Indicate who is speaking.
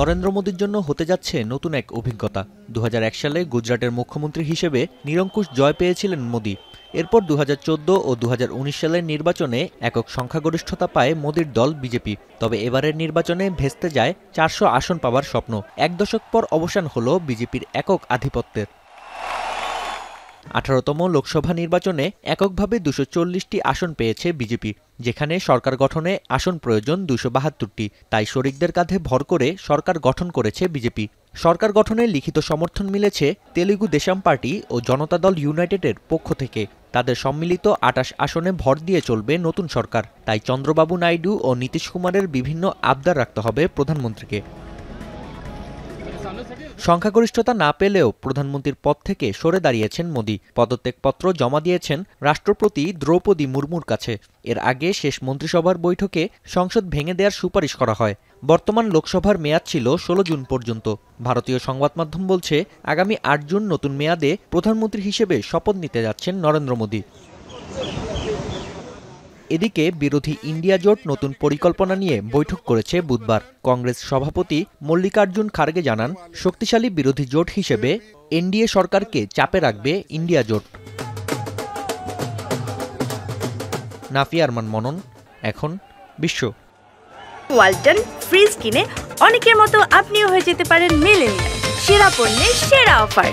Speaker 1: নরেন্দ্র মোদীর জন্য হতে যাচ্ছে নতুন এক অভিজ্ঞতা। ২০০১ সালে গুজরাটের মুখ্যমন্ত্রী হিসেবে নিরঙ্কুশ জয় পেয়েছিলেন মোদী। এরপর ২০১৪ ও ২০১৯ সালের নির্বাচনে একক সংখ্যাগরিষ্ঠতা পায় মোদীর দল বিজেপি। তবে এবারের নির্বাচনে ভেস্তে যায় ৪০০ আসন পাওয়ার স্বপ্ন। এক দশক পর অবসান হল বিজেপির একক আধিপত্যের। ১৮তম লোকসভা নির্বাচনে এককভাবে ২৪০টি আসন পেয়েছে বিজেপি, যেখানে সরকার গঠনে আসন প্রয়োজন ২৭২টি। তাই শরিকদের কাঁধে ভর করে সরকার গঠন করেছে বিজেপি। সরকার গঠনে লিখিত সমর্থন মিলেছে তেলুগু দেশম পার্টি ও জনতা দল ইউনাইটেডের পক্ষ থেকে। তাদের সম্মিলিত ২৮ আসনে ভর দিয়ে চলবে নতুন সরকার। তাই চন্দ্রবাবু নাইডু ও নীতিশ কুমারের বিভিন্ন আবদার রাখতে হবে প্রধানমন্ত্রীকে। সংখ্যাগরিষ্ঠতা না পেলেও প্রধানমন্ত্রীর পদ থেকে সরে দাঁড়িয়েছেন মোদী। পদত্যাগপত্র জমা দিয়েছেন রাষ্ট্রপতি দ্রৌপদী মুর্মুর কাছে। এর আগে শেষ মন্ত্রিসভার বৈঠকে সংসদ ভেঙে দেওয়ার সুপারিশ করা হয়। বর্তমান লোকসভার মেয়াদ ছিল ১৬ জুন পর্যন্ত। ভারতীয় সংবাদ মাধ্যম বলছে, আগামী ৮ জুন নতুন মেয়াদে প্রধানমন্ত্রী হিসেবে শপথ নিতে যাচ্ছেন নরেন্দ্র মোদী। এদিকে বিরোধী ইন্ডিয়া জোট নতুন পরিকল্পনা নিয়ে বৈঠক করেছে বুধবার। কংগ্রেস সভাপতি মল্লিকার্জুন খার্গে জানান, শক্তিশালী বিরোধী জোট হিসেবে এনডিএ সরকারকে চাপে রাখবে ইন্ডিয়া জোট। নাফিয়া আরমান মনন, এখন বিশ্ব।
Speaker 2: ওয়ালটন ফ্রিজ কিনে অনেকের মতো আপনিও হয়ে যেতে পারেন মিলেনিয়াল। সেরা পণ্যের সেরা অফার।